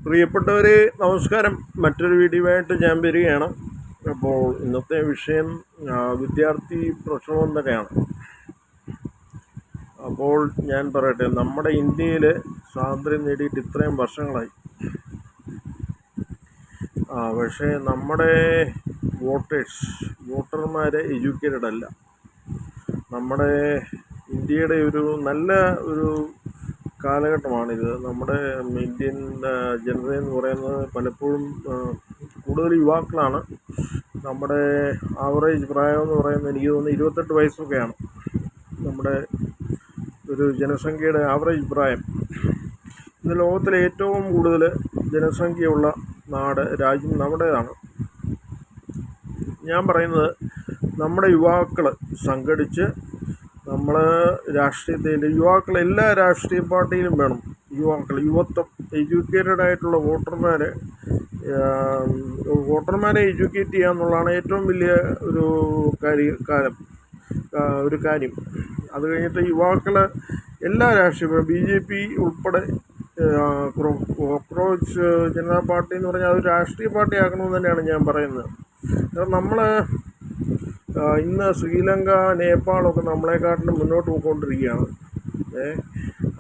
പ്രിയപ്പെട്ടവരെ, നമസ്കാരം. മറ്റൊരു വീഡിയോയായിട്ട് ഞാൻ വരികയാണ്. അപ്പോൾ ഇന്നത്തെ വിഷയം വിദ്യാർത്ഥി പ്രക്ഷോഭം തന്നെയാണ്. അപ്പോൾ ഞാൻ പറയട്ടെ, നമ്മുടെ ഇന്ത്യയിൽ സ്വാതന്ത്ര്യം നേടിയിട്ട് ഇത്രയും വർഷങ്ങളായി. പക്ഷേ നമ്മുടെ വോട്ടർമാർ എഡ്യൂക്കേറ്റഡ് അല്ല. നമ്മുടെ ഇന്ത്യയുടെ ഒരു നല്ല ഒരു കാലഘട്ടമാണിത്. നമ്മുടെ ഇന്ത്യൻ ജനത എന്ന് പറയുന്നത് പലപ്പോഴും കൂടുതൽ യുവാക്കളാണ്. നമ്മുടെ ആവറേജ് പ്രായം എന്ന് പറയുന്നത് എനിക്ക് തോന്നുന്നു 28 വയസ്സൊക്കെയാണ് നമ്മുടെ ഒരു ജനസംഖ്യയുടെ ആവറേജ് പ്രായം. ഇന്ന് ലോകത്തിലെ ഏറ്റവും കൂടുതൽ ജനസംഖ്യയുള്ള രാജ്യം നമ്മുടേതാണ്. ഞാൻ പറയുന്നത്, നമ്മുടെ യുവാക്കൾ സംഘടിച്ച് നമ്മൾ രാഷ്ട്രീയത്തിൽ എല്ലാ രാഷ്ട്രീയ പാർട്ടിയിലും വേണം. യുവത്വം, എഡ്യൂക്കേറ്റഡ് ആയിട്ടുള്ള വോട്ടർമാരെ എഡ്യൂക്കേറ്റ് ചെയ്യുക എന്നുള്ളതാണ് ഏറ്റവും വലിയ ഒരു കാര്യം. അത് കഴിഞ്ഞിട്ട് യുവാക്കൾ എല്ലാ രാഷ്ട്രീയ BJP ഉൾപ്പെടെ കോക്രോച്ച് ജനതാ പാർട്ടി എന്ന് പറഞ്ഞാൽ അതൊരു രാഷ്ട്രീയ പാർട്ടി ആക്കണമെന്ന് തന്നെയാണ് ഞാൻ പറയുന്നത്. നമ്മൾ ഇന്ന് ശ്രീലങ്ക, നേപ്പാളൊക്കെ നമ്മളെക്കാട്ടിലും മുന്നോട്ട് പോയിക്കൊണ്ടിരിക്കുകയാണ്.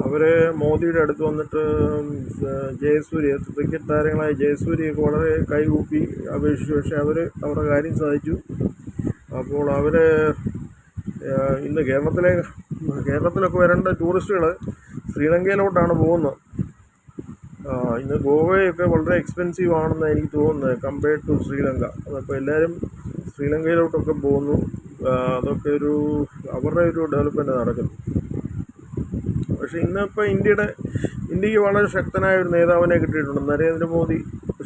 അവർ മോദിയുടെ അടുത്ത് വന്നിട്ട് ജയസൂര്യ, ക്രിക്കറ്റ് താരങ്ങളായ ജയസൂര്യയൊക്കെ വളരെ കൈകൂപ്പി അപേക്ഷിച്ചു. പക്ഷേ അവരുടെ കാര്യം സാധിച്ചു. അപ്പോൾ അവർ ഇന്ന് കേരളത്തിലൊക്കെ വരേണ്ട ടൂറിസ്റ്റുകൾ ശ്രീലങ്കയിലോട്ടാണ് പോകുന്നത്. ഇന്ന് ഗോവയൊക്കെ വളരെ എക്സ്പെൻസീവ് ആണെന്ന് എനിക്ക് തോന്നുന്നത് കമ്പയർഡ് ടു ശ്രീലങ്ക. അതപ്പോൾ എല്ലാവരും ശ്രീലങ്കയിലോട്ടൊക്കെ പോകുന്നു. അതൊക്കെ അവരുടെ ഒരു ഡെവലപ്മെൻറ്റ് നടക്കുന്നു. പക്ഷേ ഇന്നിപ്പോൾ ഇന്ത്യക്ക് വളരെ ശക്തനായ ഒരു നേതാവിനെ കിട്ടിയിട്ടുണ്ട്. നരേന്ദ്രമോദി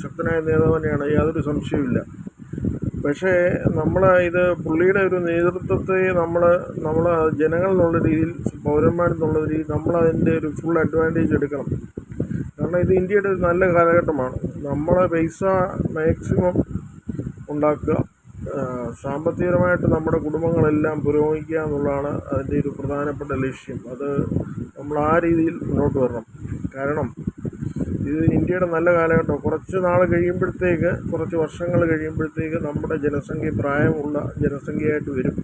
ശക്തനായ നേതാവ് തന്നെയാണ്, യാതൊരു സംശയവുമില്ല. പക്ഷേ പുള്ളിയുടെ ഒരു നേതൃത്വത്തെ നമ്മൾ ജനങ്ങൾ എന്നുള്ള രീതിയിൽ, പൗരന്മാരെന്നുള്ള രീതിയിൽ നമ്മളതിൻ്റെ ഒരു ഫുൾ അഡ്വാൻറ്റേജ് എടുക്കണം. കാരണം ഇത് ഇന്ത്യയുടെ ഒരു നല്ല കാലഘട്ടമാണ്. പൈസ മാക്സിമം ഉണ്ടാക്കുക, സാമ്പത്തികപരമായിട്ട് നമ്മുടെ കുടുംബങ്ങളെല്ലാം പുരോഗമിക്കുക എന്നുള്ളതാണ് അതിൻ്റെ ഒരു പ്രധാനപ്പെട്ട ലക്ഷ്യം. അത് നമ്മൾ ആ രീതിയിൽ മുന്നോട്ട് വരണം. കാരണം ഇത് ഇന്ത്യയുടെ നല്ല കാലഘട്ടം. കുറച്ച് വർഷങ്ങൾ കഴിയുമ്പോഴത്തേക്ക് നമ്മുടെ ജനസംഖ്യ പ്രായമുള്ള ജനസംഖ്യയായിട്ട് വരും.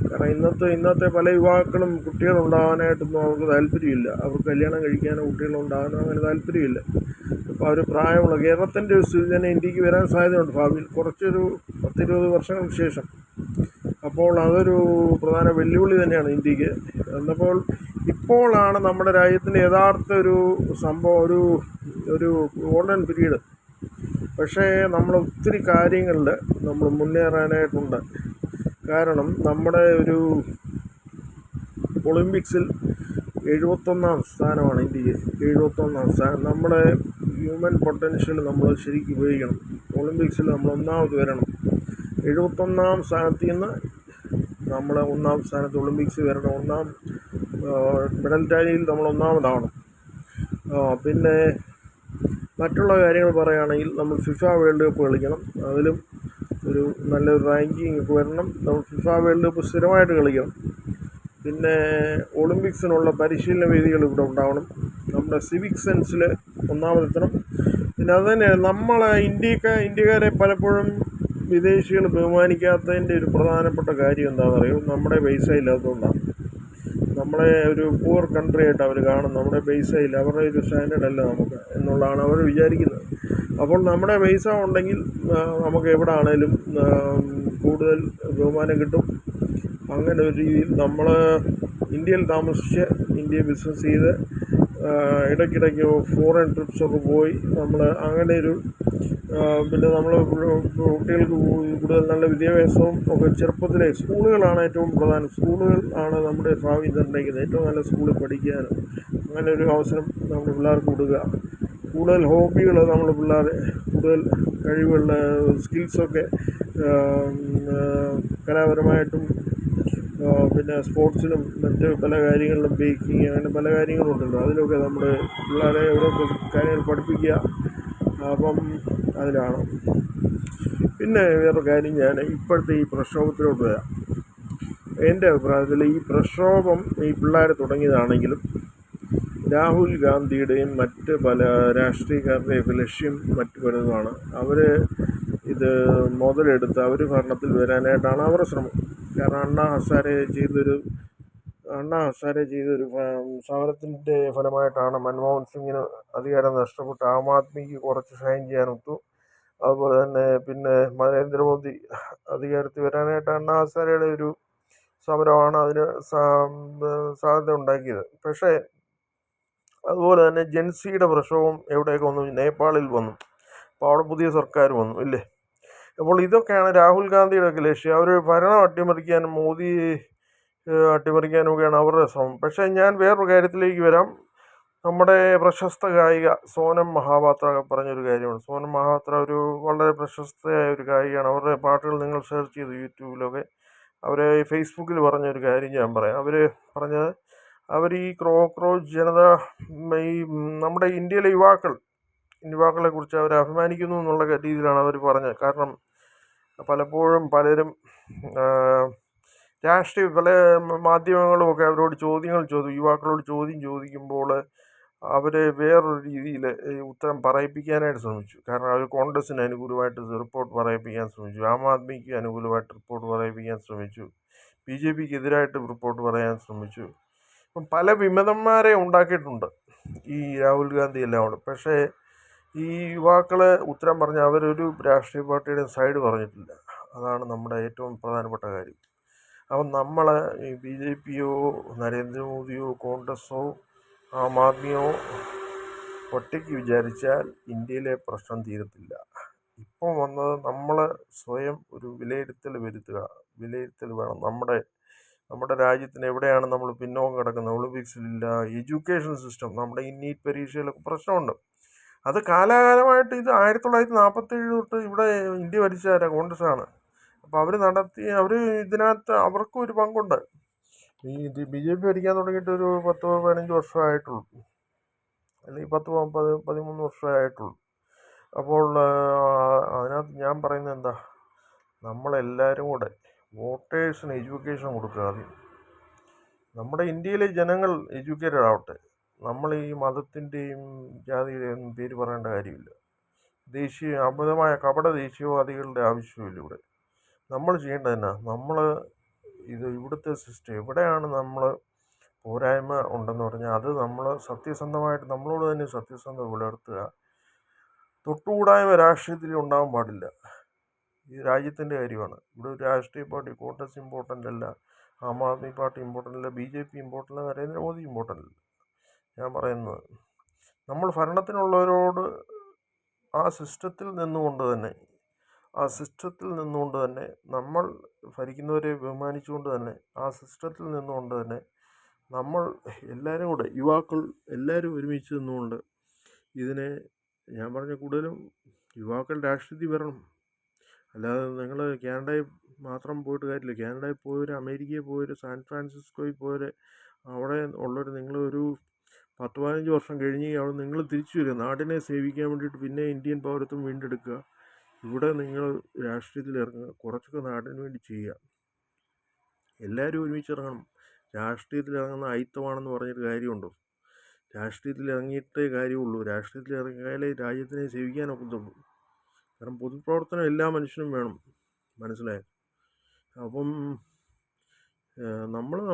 കാരണം ഇന്നത്തെ പല യുവാക്കളും കുട്ടികളുണ്ടാകാനായിട്ടൊന്നും അവർക്ക് താല്പര്യമില്ല. അവർക്ക് കല്യാണം കഴിക്കാനോ കുട്ടികളുണ്ടാകാനോ അങ്ങനെ താല്പര്യമില്ല. അപ്പോൾ അവർ പ്രായമുള്ള കേരളത്തിൻ്റെ ഒരു സ്ഥിതി തന്നെ ഇന്ത്യക്ക് വരാൻ സാധ്യതയുണ്ട് ഭാവിയിൽ, കുറച്ചൊരു 10-20 വർഷങ്ങൾക്ക് ശേഷം. അപ്പോൾ അതൊരു പ്രധാന വെല്ലുവിളി തന്നെയാണ് ഇന്ത്യക്ക്. ഇപ്പോഴാണ് നമ്മുടെ രാജ്യത്തിൻ്റെ യഥാർത്ഥ ഒരു സംഭവം, ഒരു ഗോൾഡൻ പീരീഡ്. പക്ഷേ നമ്മൾ ഒത്തിരി കാര്യങ്ങളിൽ നമ്മൾ മുന്നേറാനായിട്ടുണ്ട്. കാരണം നമ്മുടെ ഒരു ഒളിമ്പിക്സിൽ 71ാം സ്ഥാനമാണ് ഇന്ത്യക്ക്. 71ാം സ്ഥാനം. നമ്മുടെ ഹ്യൂമൻ പൊട്ടൻഷ്യൽ നമ്മൾ ശരിക്കും ഉപയോഗിക്കണം. ഒളിമ്പിക്സിൽ നമ്മൾ ഒന്നാമത് വരണം. 71ാം സ്ഥാനത്ത് നിന്ന് നമ്മൾ 1ാം സ്ഥാനത്ത് ഒളിമ്പിക്സ് വരണം. മെഡൽ ടാലിയിൽ നമ്മൾ ഒന്നാമതാവണം. പിന്നെ മറ്റുള്ള കാര്യങ്ങൾ പറയുകയാണെങ്കിൽ, നമ്മൾ ഫിഫ വേൾഡ് കപ്പ് കളിക്കണം. അതിലും ഒരു നല്ലൊരു റാങ്കിങ് ഒക്കെ വരണം. നമ്മൾ ഫിഫ വേൾഡ് കപ്പ് സ്ഥിരമായിട്ട് കളിക്കണം. പിന്നെ ഒളിമ്പിക്സിനുള്ള പരിശീലന വേദികൾ ഇവിടെ ഉണ്ടാവണം. നമ്മുടെ സിവിക് സെൻസിൽ ഒന്നാമതെത്തണം. പിന്നെ അതുതന്നെ ഇന്ത്യക്കാരെ പലപ്പോഴും വിദേശികൾ ബഹുമാനിക്കാത്തതിൻ്റെ ഒരു പ്രധാനപ്പെട്ട കാര്യം എന്താണെന്ന് അറിയുമോ? നമ്മുടെ പൈസ ഇല്ലാത്തതുകൊണ്ടാണ്. നമ്മളെ ഒരു പൂർ കൺട്രി ആയിട്ട് അവർ കാണും. നമ്മുടെ പൈസ ഇല്ല, അവരുടെ ഒരു സ്റ്റാൻഡേർഡ് അല്ല നമുക്ക് എന്നുള്ളതാണ് അവർ വിചാരിക്കുന്നത്. അപ്പോൾ നമ്മുടെ പൈസ ഉണ്ടെങ്കിൽ നമുക്ക് എവിടെ ആണേലും കൂടുതൽ ബഹുമാനം കിട്ടും. അങ്ങനെ ഒരു രീതിയിൽ നമ്മൾ ഇന്ത്യയിൽ താമസിച്ച് ഇന്ത്യയിൽ ബിസിനസ് ചെയ്ത് ഇടയ്ക്കിടയ്ക്ക് ഫോറിൻ ട്രിപ്സൊക്കെ പോയി നമ്മൾ അങ്ങനെ പിന്നെ നമ്മൾ കുട്ടികൾക്ക് കൂടുതൽ നല്ല വിദ്യാഭ്യാസവും ഒക്കെ ചെറുപ്പത്തിലെ സ്കൂളുകളാണ് ഏറ്റവും പ്രധാനം. സ്കൂളുകൾ ആണ് നമ്മുടെ ഭാവി നിർണ്ണയിക്കുന്നത്. ഏറ്റവും നല്ല സ്കൂളിൽ പഠിക്കാനും അങ്ങനെ ഒരു അവസരം നമ്മുടെ പിള്ളേർക്ക് കൊടുക്കുക. കൂടുതൽ ഹോബികൾ കൂടുതൽ കഴിവുള്ള സ്കിൽസൊക്കെ കലാപരമായിട്ടും പിന്നെ സ്പോർട്സിലും മറ്റ് പല കാര്യങ്ങളിലും, ബേക്കിങ്, അങ്ങനെ പല കാര്യങ്ങളും ഉണ്ടല്ലോ. അതിലൊക്കെ നമ്മൾ പിള്ളേരെ ഓരോ കാര്യങ്ങൾ പഠിപ്പിക്കുക. അപ്പം അതിലാണ്. പിന്നെ വേറൊരു കാര്യം, ഞാൻ ഇപ്പോഴത്തെ ഈ പ്രക്ഷോഭത്തിലോട്ട് വരാം. എൻ്റെ അഭിപ്രായത്തിൽ ഈ പ്രക്ഷോഭം ഈ പിള്ളേർ തുടങ്ങിയതാണെങ്കിലും രാഹുൽ ഗാന്ധിയുടെയും മറ്റ് പല രാഷ്ട്രീയക്കാരുടെയൊക്കെ ലക്ഷ്യം മറ്റു പലതുമാണ്. അവർ ഇത് മുതലെടുത്ത് അവർ ഭരണത്തിൽ വരാനായിട്ടാണ് അവരുടെ ശ്രമം. കാരണം അണ്ണാ ഹസാരെ ചെയ്തൊരു സമരത്തിൻ്റെ ഫലമായിട്ടാണ് മൻമോഹൻ സിംഗിന് അധികാരം നഷ്ടപ്പെട്ട് ആം ആദ്മിക്ക് കുറച്ച് ഷൈൻ ചെയ്യാനൊത്തു. അതുപോലെ തന്നെ പിന്നെ നരേന്ദ്രമോദി അധികാരത്തിൽ വരാനായിട്ട് അണ്ണാ ഹസാരയുടെ ഒരു സമരമാണ് അതിന് സാധ്യത ഉണ്ടാക്കിയത്. പക്ഷേ അതുപോലെ തന്നെ ജെൻസിയുടെ പ്രക്ഷോഭം എവിടെയൊക്കെ വന്നു? നേപ്പാളിൽ വന്നു. അപ്പോൾ അവിടെ പുതിയ സർക്കാർ വന്നു ഇല്ലേ? അപ്പോൾ ഇതൊക്കെയാണ് രാഹുൽ ഗാന്ധിയുടെയൊക്കെ ലക്ഷ്യം. അവർ ഭരണം അട്ടിമറിക്കാനും മോദി അട്ടിമറിക്കാനുമൊക്കെയാണ് അവരുടെ ശ്രമം. പക്ഷേ ഞാൻ വേറൊരു കാര്യത്തിലേക്ക് വരാം. നമ്മുടെ പ്രശസ്ത ഗായിക സോനം മഹാപാത്ര പറഞ്ഞൊരു കാര്യമാണ്. സോനം മഹാപാത്ര ഒരു വളരെ പ്രശസ്തയായ ഒരു ഗായികയാണ്. അവരുടെ പാട്ടുകൾ നിങ്ങൾ സെർച്ച് ചെയ്ത് യൂട്യൂബിലൊക്കെ അവർ ഫേസ്ബുക്കിൽ പറഞ്ഞൊരു കാര്യം ഞാൻ പറയാം. അവർ പറഞ്ഞത് അവർ ഈ കോക്രോച്ച് ജനത ഈ നമ്മുടെ ഇന്ത്യയിലെ യുവാക്കളെ കുറിച്ച് അവർ അഭിമാനിക്കുന്നു എന്നുള്ള രീതിയിലാണ് അവർ പറഞ്ഞത്. കാരണം പലപ്പോഴും പലരും പല മാധ്യമങ്ങളുമൊക്കെ അവരോട് യുവാക്കളോട് ചോദ്യം ചോദിക്കുമ്പോൾ അവർ വേറൊരു രീതിയിൽ ഉത്തരം പറയിപ്പിക്കാനായിട്ട് ശ്രമിച്ചു. കാരണം അവർ കോൺഗ്രസ്സിന് അനുകൂലമായിട്ട് റിപ്പോർട്ട് പറയിപ്പിക്കാൻ ശ്രമിച്ചു, ആം ആദ്മിക്ക് അനുകൂലമായിട്ട് റിപ്പോർട്ട് പറയിപ്പിക്കാൻ ശ്രമിച്ചു, BJPക്ക് എതിരായിട്ട് റിപ്പോർട്ട് പറയാൻ ശ്രമിച്ചു. അപ്പം പല വിമതന്മാരെ ഉണ്ടാക്കിയിട്ടുണ്ട് ഈ രാഹുൽ ഗാന്ധി എല്ലാം കൂടെ. പക്ഷേ ഈ യുവാക്കൾ ഉത്തരം പറഞ്ഞ അവരൊരു രാഷ്ട്രീയ പാർട്ടിയുടെ സൈഡ് പറഞ്ഞിട്ടില്ല. അതാണ് നമ്മുടെ ഏറ്റവും പ്രധാനപ്പെട്ട കാര്യം. അപ്പം നമ്മൾ ഈ BJPയോ നരേന്ദ്രമോദിയോ കോൺഗ്രസ്സോ ആം ആദ്മിയോ ഒറ്റയ്ക്ക് വിചാരിച്ചാൽ ഇന്ത്യയിലെ പ്രശ്നം തീരത്തില്ല. ഇപ്പം വന്നത് നമ്മൾ സ്വയം ഒരു വിലയിരുത്തൽ വേണം. നമ്മുടെ രാജ്യത്തിന് എവിടെയാണ് നമ്മൾ പിന്നോക്കം കിടക്കുന്നത്? ഒളിമ്പിക്സിലില്ല, എഡ്യൂക്കേഷൻ സിസ്റ്റം, നമ്മുടെ ഈ നീറ്റ് പരീക്ഷയിലൊക്കെ പ്രശ്നമുണ്ട്. അത് കാലാകാലമായിട്ട് ഇത് 1947 തൊട്ട് ഇവിടെ ഇന്ത്യ ഭരിച്ച കോൺഗ്രസ്സാണ്. അപ്പോൾ അവർ ഇതിനകത്ത് അവർക്കും ഒരു പങ്കുണ്ട്. ഈ BJP ഭരിക്കാൻ തുടങ്ങിയിട്ട് ഒരു 10-15 വർഷമായിട്ടുള്ളൂ, അല്ലെങ്കിൽ 13 വർഷമായിട്ടുള്ളൂ. അപ്പോൾ അതിനകത്ത് ഞാൻ പറയുന്നത് എന്താ, നമ്മളെല്ലാവരും കൂടെ വോട്ടേഴ്സിന് എഡ്യൂക്കേഷൻ കൊടുക്കുക. ആദ്യം നമ്മുടെ ഇന്ത്യയിലെ ജനങ്ങൾ എഡ്യൂക്കേറ്റഡ് ആവട്ടെ. നമ്മൾ ഈ മതത്തിൻ്റെയും ജാതിയുടെയും പേര് പറയേണ്ട കാര്യമില്ല. അമിതമായ കപട ദേശീയവാദികളുടെ ആവശ്യമില്ല ഇവിടെ. നമ്മൾ ചെയ്യേണ്ടത് തന്നെ, ഇവിടുത്തെ സിസ്റ്റം എവിടെയാണ് നമ്മൾ പോരായ്മ ഉണ്ടെന്ന് പറഞ്ഞാൽ അത് നമ്മൾ സത്യസന്ധമായിട്ട് നമ്മളോട് തന്നെ സത്യസന്ധത പുലർത്തുക. തൊട്ടുകൂടായ്മ രാഷ്ട്രീയത്തിൽ ഉണ്ടാകാൻ പാടില്ല. ഈ രാജ്യത്തിൻ്റെ കാര്യമാണ്. ഇവിടെ ഒരു രാഷ്ട്രീയ പാർട്ടി കോൺഗ്രസ് ഇമ്പോർട്ടൻ്റ് അല്ല, ആം ആദ്മി പാർട്ടി ഇമ്പോർട്ടൻ്റ് അല്ല, BJP ഇമ്പോർട്ടൻ്റ് അല്ല, നരേന്ദ്രമോദി ഇമ്പോർട്ടൻ്റ് അല്ല. ഞാൻ പറയുന്നത് നമ്മൾ ഭരണത്തിനുള്ളവരോട് ആ സിസ്റ്റത്തിൽ നിന്നുകൊണ്ട് തന്നെ നമ്മൾ ഭരിക്കുന്നവരെ ബഹുമാനിച്ചുകൊണ്ട് തന്നെ ആ സിസ്റ്റത്തിൽ നിന്നുകൊണ്ട് തന്നെ നമ്മൾ എല്ലാവരും കൂടെ യുവാക്കൾ എല്ലാവരും ഒരുമിച്ച് നിന്നുകൊണ്ട് ഇതിനെ, ഞാൻ പറഞ്ഞ കൂടുതലും യുവാക്കൾ രാഷ്ട്രീയത്തിൽ വരണം. അല്ലാതെ നിങ്ങൾ കാനഡയിൽ മാത്രം പോയിട്ട് കാര്യമില്ല. കാനഡയിൽ പോയവർ, അമേരിക്കയിൽ പോയവർ, സാൻ ഫ്രാൻസിസ്കോയിൽ പോയവർ, അവിടെ ഉള്ളവർ നിങ്ങളൊരു 10-15 വർഷം കഴിഞ്ഞ് അവിടെ നിങ്ങൾ തിരിച്ചു വരിക നാടിനെ സേവിക്കാൻ വേണ്ടിയിട്ട്. പിന്നെ ഇന്ത്യൻ പൗരത്വം വീണ്ടെടുക്കുക. ഇവിടെ നിങ്ങൾ രാഷ്ട്രീയത്തിൽ ഇറങ്ങുക, കുറച്ചൊക്കെ നാടിന് വേണ്ടി ചെയ്യുക. എല്ലാവരും ഒരുമിച്ച് ഇറങ്ങണം. രാഷ്ട്രീയത്തിൽ ഇറങ്ങുന്ന അയിത്തമാണെന്ന് പറഞ്ഞിട്ട് കാര്യമുണ്ടോ? രാഷ്ട്രീയത്തിൽ ഇറങ്ങിയിട്ടേ കാര്യമുള്ളൂ. രാഷ്ട്രീയത്തിൽ ഇറങ്ങിയാലേ രാജ്യത്തിനെ സേവിക്കാനൊക്കത്തുള്ളൂ. കാരണം പൊതുപ്രവർത്തനം എല്ലാ മനുഷ്യനും വേണം, മനസ്സിലായോ? അപ്പം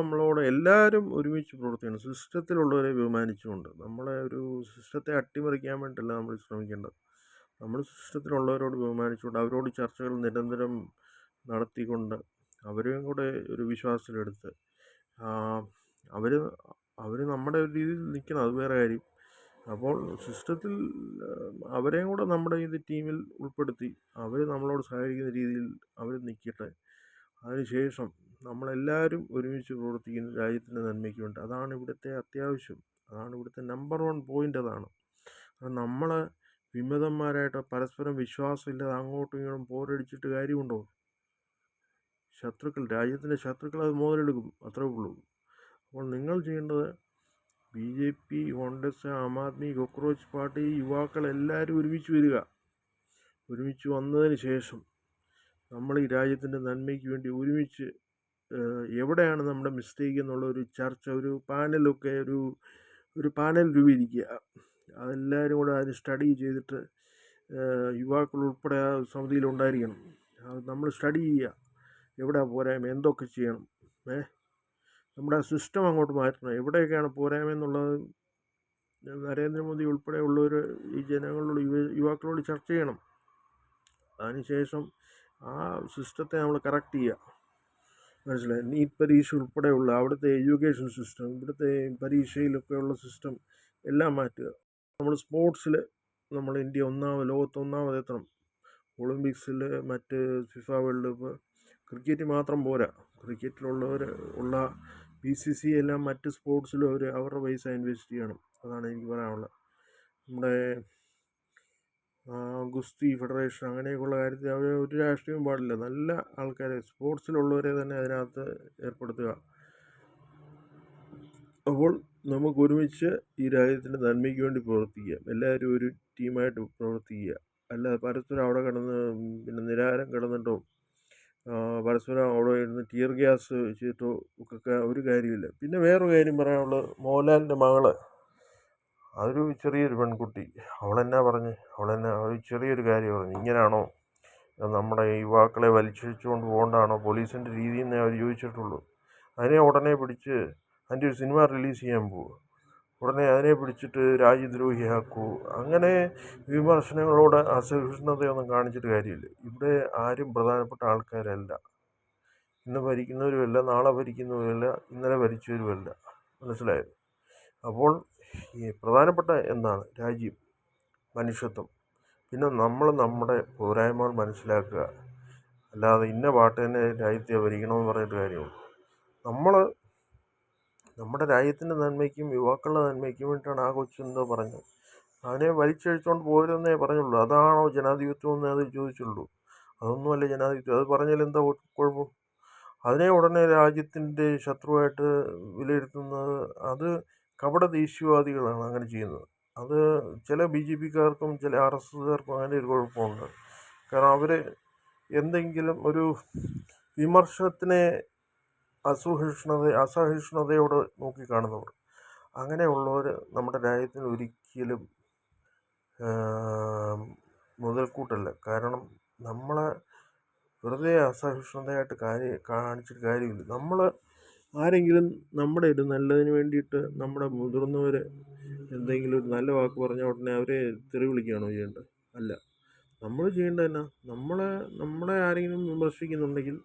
നമ്മളോട് എല്ലാവരും ഒരുമിച്ച് പ്രവർത്തിക്കണം. സിസ്റ്റത്തിലുള്ളവരെ ബഹുമാനിച്ചുകൊണ്ട്. നമ്മളെ ഒരു സിസ്റ്റത്തെ അട്ടിമറിക്കാൻ വേണ്ടിയിട്ടല്ല നമ്മൾ ശ്രമിക്കേണ്ടത്. നമ്മൾ സിസ്റ്റത്തിലുള്ളവരോട് ബഹുമാനിച്ചുകൊണ്ട് അവരോട് ചർച്ചകൾ നിരന്തരം നടത്തിക്കൊണ്ട് അവരെയും കൂടെ ഒരു വിശ്വാസത്തിലെടുത്ത് അവർ നമ്മുടെ ഒരു രീതിയിൽ നിൽക്കണം, അത് വേറെ കാര്യം. അപ്പോൾ സിസ്റ്റത്തിൽ അവരെയും കൂടെ നമ്മുടെ ടീമിൽ ഉൾപ്പെടുത്തി അവർ നമ്മളോട് സഹകരിക്കുന്ന രീതിയിൽ അവർ നിൽക്കട്ടെ. അതിനുശേഷം നമ്മളെല്ലാവരും ഒരുമിച്ച് പ്രവർത്തിക്കുന്ന രാജ്യത്തിൻ്റെ നന്മയ്ക്ക് വേണ്ടി. അതാണ് ഇവിടുത്തെ അത്യാവശ്യം. അതാണ് ഇവിടുത്തെ നമ്പർ 1 പോയിൻ്റ്. അതാണ് നമ്മൾ വിമതന്മാരായിട്ട് പരസ്പരം വിശ്വാസമില്ലാതെ അങ്ങോട്ടും ഇങ്ങോട്ടും പോരടിച്ചിട്ട് കാര്യമുണ്ടോ? രാജ്യത്തിൻ്റെ ശത്രുക്കൾ അത് മുതലെടുക്കും, അത്രേ ഉള്ളൂ. അപ്പോൾ നിങ്ങൾ ചെയ്യേണ്ടത് BJP, Congress, Aam Aadmi, cockroach party, യുവാക്കളെല്ലാവരും ഒരുമിച്ച് വരിക. ഒരുമിച്ച് വന്നതിന് ശേഷം നമ്മൾ ഈ രാജ്യത്തിൻ്റെ നന്മയ്ക്ക് വേണ്ടി ഒരുമിച്ച് എവിടെയാണ് നമ്മുടെ മിസ്റ്റേക്ക് എന്നുള്ള ഒരു ചർച്ച, ഒരു പാനലൊക്കെ, ഒരു ഒരു പാനൽ രൂപീകരിക്കുക. അതെല്ലാവരും കൂടെ അതിന് സ്റ്റഡി ചെയ്തിട്ട് യുവാക്കൾ ഉൾപ്പെടെ ആ സമിതിയിൽ ഉണ്ടായിരിക്കണം. അത് നമ്മൾ സ്റ്റഡി ചെയ്യുക, എവിടെ പോരായ്മ, എന്തൊക്കെ ചെയ്യണം, നമ്മുടെ ആ സിസ്റ്റം അങ്ങോട്ട് മാറ്റണം. എവിടെയൊക്കെയാണ് പോരായ്മ എന്നുള്ളത് നരേന്ദ്രമോദി ഉൾപ്പെടെയുള്ളവർ ഈ ജനങ്ങളോട് യുവാക്കളോട് ചർച്ച ചെയ്യണം. അതിനുശേഷം ആ സിസ്റ്റത്തെ നമ്മൾ കറക്റ്റ് ചെയ്യുക. മനസ്സിലായി? നീറ്റ് പരീക്ഷ ഉൾപ്പെടെയുള്ള അവിടുത്തെ എഡ്യൂക്കേഷൻ സിസ്റ്റം, ഇവിടുത്തെ പരീക്ഷയിലൊക്കെയുള്ള സിസ്റ്റം എല്ലാം മാറ്റുക. നമ്മൾ സ്പോർട്സിൽ നമ്മൾ ഇന്ത്യ ലോകത്ത് ഒന്നാമതെത്തണം. ഒളിമ്പിക്സിൽ, മറ്റ് ഫിഫ വേൾഡ് കപ്പ്. ക്രിക്കറ്റ് മാത്രം പോരാ, ക്രിക്കറ്റിലുള്ളവർ ഉള്ള BCCI എല്ലാം മറ്റ് സ്പോർട്സിലും അവരുടെ പൈസ ഇൻവെസ്റ്റ് ചെയ്യണം. അതാണ് എനിക്ക് പറയാനുള്ളത്. നമ്മുടെ ഗുസ്തി ഫെഡറേഷൻ അങ്ങനെയൊക്കെയുള്ള കാര്യത്തിൽ അവർ ഒരു രാഷ്ട്രീയവും പാടില്ല. നല്ല ആൾക്കാരെ, സ്പോർട്സിലുള്ളവരെ തന്നെ അതിനകത്ത് ഏർപ്പെടുത്തുക. അപ്പോൾ നമുക്ക് ഒരുമിച്ച് ഈ രാജ്യത്തിൻ്റെ നന്മയ്ക്ക് വേണ്ടി പ്രവർത്തിക്കുക. എല്ലാവരും ഒരു ടീമായിട്ട് പ്രവർത്തിക്കുക. അല്ലാതെ പരസ്പരം അവിടെ കിടന്ന് പിന്നെ നിരാഹാരം കിടന്നിട്ടോ പരസ്പരം അവിടെ ഇരുന്ന് ടിയർ ഗ്യാസ് ചെയ്തിട്ടോ ഒക്കെ ഒരു കാര്യമില്ല. പിന്നെ വേറൊരു കാര്യം പറയാനുള്ളത്, മോഹൻലാലിൻ്റെ മകള്, അതൊരു ചെറിയൊരു പെൺകുട്ടി, അവളെന്നാ ഒരു ചെറിയൊരു കാര്യം പറഞ്ഞു. ഇങ്ങനെയാണോ നമ്മുടെ യുവാക്കളെ വലിച്ചിഴിച്ചുകൊണ്ട് പോകേണ്ടതാണോ പോലീസിൻ്റെ രീതി എന്നേ അവർ ചോദിച്ചിട്ടുള്ളൂ. അതിനെ ഉടനെ പിടിച്ച് അതിൻ്റെ ഒരു സിനിമ റിലീസ് ചെയ്യാൻ പോവുക. ഉടനെ അതിനെ പിടിച്ചിട്ട് രാജ്യദ്രോഹിയാക്കൂ. അങ്ങനെ വിമർശനങ്ങളോട് അസഹിഷ്ണുതയൊന്നും കാണിച്ചിട്ട് കാര്യമില്ല. ഇവിടെ ആരും പ്രധാനപ്പെട്ട ആൾക്കാരല്ല. ഇന്ന് ഭരിക്കുന്നവരുമല്ല, നാളെ ഭരിക്കുന്നവരുമല്ല, ഇന്നലെ ഭരിച്ചവരുമല്ല. മനസ്സിലായത്? അപ്പോൾ ഈ പ്രധാനപ്പെട്ട എന്താണ്? രാജ്യം, മനുഷ്യത്വം. പിന്നെ നമ്മൾ നമ്മുടെ പോരായ്മകൾ മനസ്സിലാക്കുക. അല്ലാതെ ഇന്ന പാട്ട് തന്നെ രാജ്യത്തെ ഭരിക്കണമെന്ന് പറഞ്ഞിട്ട് കാര്യമുള്ളൂ. നമ്മൾ നമ്മുടെ രാജ്യത്തിൻ്റെ നന്മയ്ക്കും യുവാക്കളുടെ നന്മയ്ക്കും വേണ്ടിയിട്ടാണ് ആ കൊച്ചെന്തോ പറഞ്ഞത്. അതിനെ വലിച്ചഴിച്ചുകൊണ്ട് പോരുന്നേ പറഞ്ഞുള്ളൂ. അതാണോ ജനാധിപത്യം എന്ന് അത് ചോദിച്ചുള്ളൂ. അതൊന്നുമല്ല ജനാധിപത്യം. അത് പറഞ്ഞാൽ എന്താ കുഴപ്പം? അതിനെ ഉടനെ രാജ്യത്തിൻ്റെ ശത്രുവായിട്ട് വിലയിരുത്തുന്നത് അത് കപട ദേശീയവാദികളാണ് അങ്ങനെ ചെയ്യുന്നത്. അത് ചില BJPക്കാർക്കും ചില RSSകാർക്കും അങ്ങനെ ഒരു കുഴപ്പമുണ്ട്. കാരണം അവർ എന്തെങ്കിലും ഒരു വിമർശനത്തിനെ അസഹിഷ്ണുതയോടെ നോക്കിക്കാണുന്നവർ. അങ്ങനെയുള്ളവർ നമ്മുടെ രാജ്യത്തിന് ഒരിക്കലും മുതൽക്കൂട്ടല്ല. കാരണം നമ്മളെ വെറുതെ അസഹിഷ്ണുതയായിട്ട് കാണിച്ചിട്ട് കാര്യമില്ല. നമ്മൾ ആരെങ്കിലും നമ്മുടെ ഒരു നല്ലതിന് വേണ്ടിയിട്ട് നമ്മുടെ മുതിർന്നവർ എന്തെങ്കിലും ഒരു നല്ല വാക്ക് പറഞ്ഞാൽ ഉടനെ അവരെ തെറി വിളിക്കുകയാണോ ചെയ്യേണ്ടത്? അല്ല. നമ്മൾ ചെയ്യേണ്ടത് എന്നാ, നമ്മളെ ആരെങ്കിലും വിമർശിക്കുന്നുണ്ടെങ്കിൽ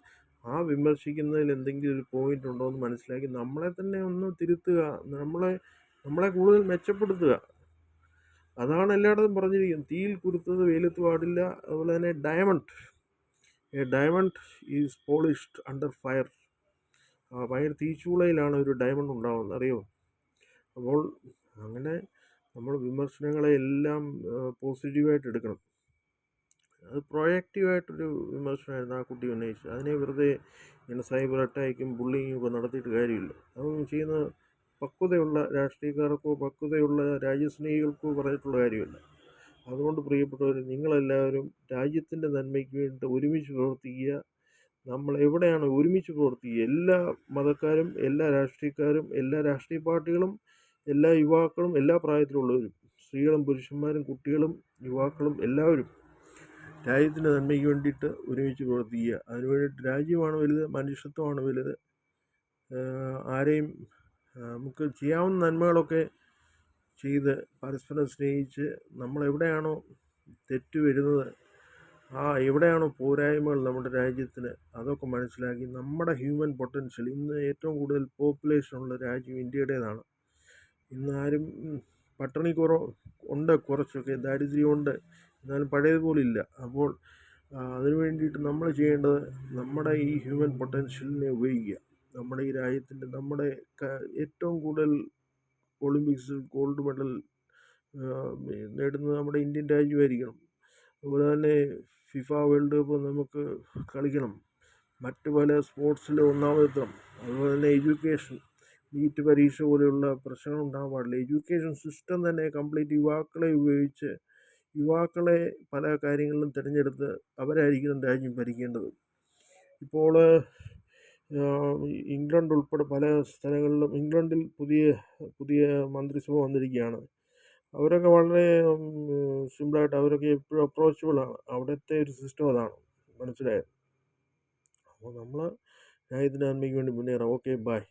ആ വിമർശിക്കുന്നതിൽ എന്തെങ്കിലും ഒരു പോയിൻ്റ് ഉണ്ടോ എന്ന് മനസ്സിലാക്കി നമ്മളെ തന്നെ ഒന്ന് തിരുത്തുക, നമ്മളെ കൂടുതൽ മെച്ചപ്പെടുത്തുക. അതാണ് എല്ലായിടത്തും പറഞ്ഞിരിക്കുന്നത്. തീയിൽ കുരുത്തത് വെയിലത്ത് പാടില്ല. അതുപോലെ തന്നെ diamond is polished under fire. ഭയങ്കര തീച്ചൂളയിലാണ് ഒരു ഡയമണ്ട് ഉണ്ടാകുന്നത്, അറിയോ? അപ്പോൾ അങ്ങനെ നമ്മൾ വിമർശനങ്ങളെ എല്ലാം പോസിറ്റീവായിട്ട് എടുക്കണം. അത് പ്രൊയാക്റ്റീവായിട്ടൊരു വിമർശനമായിരുന്നു ആ കുട്ടി ഉന്നയിച്ചത്. അതിനെ വെറുതെ ഇങ്ങനെ സൈബർ അറ്റാക്കും ബുള്ളിങ്ങും ഒക്കെ നടത്തിയിട്ട് കാര്യമില്ല. അതൊന്നും ചെയ്യുന്ന പക്വതയുള്ള രാഷ്ട്രീയക്കാർക്കോ പക്വതയുള്ള രാജ്യസ്നേഹികൾക്കോ പറഞ്ഞിട്ടുള്ള കാര്യമല്ല. അതുകൊണ്ട് പ്രിയപ്പെട്ടവർ, നിങ്ങളെല്ലാവരും രാജ്യത്തിൻ്റെ നന്മയ്ക്ക് വേണ്ടി ഒരുമിച്ച് പ്രവർത്തിക്കുക. നമ്മൾ എവിടെയാണ് ഒരുമിച്ച് പ്രവർത്തിക്കുക? എല്ലാ മതക്കാരും, എല്ലാ രാഷ്ട്രീയക്കാരും, എല്ലാ രാഷ്ട്രീയ പാർട്ടികളും, എല്ലാ യുവാക്കളും, എല്ലാ പ്രായത്തിലുള്ളവരും, സ്ത്രീകളും പുരുഷന്മാരും കുട്ടികളും യുവാക്കളും എല്ലാവരും രാജ്യത്തിൻ്റെ നന്മയ്ക്ക് വേണ്ടിയിട്ട് ഒരുമിച്ച് പ്രവർത്തിക്കുക. അതിന് വേണ്ടിയിട്ട് രാജ്യമാണ് വലുത്, മനുഷ്യത്വമാണ് വലുത്. ആരെയും നമുക്ക് ചെയ്യാവുന്ന നന്മകളൊക്കെ ചെയ്ത് പരസ്പരം സ്നേഹിച്ച് നമ്മളെവിടെയാണോ തെറ്റ് വരുന്നത്, എവിടെയാണോ പോരായ്മകൾ നമ്മുടെ രാജ്യത്തിന്, അതൊക്കെ മനസ്സിലാക്കി നമ്മുടെ ഹ്യൂമൻ പൊട്ടൻഷ്യൽ, ഇന്ന് ഏറ്റവും കൂടുതൽ പോപ്പുലേഷനുള്ള രാജ്യം ഇന്ത്യയുടേതാണ്. ഇന്ന് ആരും പട്ടിണി ഉണ്ട്, കുറച്ചൊക്കെ ദാരിദ്ര്യമുണ്ട്, എന്നാലും പഴയതുപോലെ ഇല്ല. അപ്പോൾ അതിനു വേണ്ടിയിട്ട് നമ്മൾ ചെയ്യേണ്ടത് നമ്മുടെ ഈ ഹ്യൂമൻ പൊട്ടൻഷ്യലിനെ ഉപയോഗിക്കുക. നമ്മുടെ ഈ രാജ്യത്തിൻ്റെ നമ്മുടെ ഏറ്റവും കൂടുതൽ ഒളിമ്പിക്സിൽ ഗോൾഡ് മെഡൽ നേടുന്നത് നമ്മുടെ ഇന്ത്യൻ രാജ്യമായിരിക്കണം. അതുപോലെ തന്നെ ഫിഫ വേൾഡ് കപ്പ് നമുക്ക് കളിക്കണം. മറ്റ് പല സ്പോർട്സിൽ ഒന്നാമതെത്തണം. അതുപോലെ തന്നെ എഡ്യൂക്കേഷൻ, നീറ്റ് പരീക്ഷ പോലെയുള്ള പ്രശ്നങ്ങൾ ഉണ്ടാകാൻ പാടില്ല. എഡ്യൂക്കേഷൻ സിസ്റ്റം തന്നെ കംപ്ലീറ്റ് യുവാക്കളെ ഉപയോഗിച്ച് യുവാക്കളെ പല കാര്യങ്ങളിലും തിരഞ്ഞെടുത്ത് അവരായിരിക്കണം രാജ്യം ഭരിക്കേണ്ടത്. ഇപ്പോൾ ഇംഗ്ലണ്ട് ഉൾപ്പെടെ പല സ്ഥലങ്ങളിലും ഇംഗ്ലണ്ടിൽ പുതിയ പുതിയ മന്ത്രിസഭ വന്നിരിക്കുകയാണ്. അവരൊക്കെ വളരെ സിമ്പിളായിട്ട് അവരൊക്കെ എപ്പോഴും അപ്രോച്ചബിളാണ്. അവിടുത്തെ ഒരു സിസ്റ്റം അതാണ്. മനസ്സിലായോ? അപ്പോൾ നമ്മൾ രാജ്യത്തിൻ്റെ നന്മയ്ക്ക് വേണ്ടി മുന്നേറാം. Okay, by.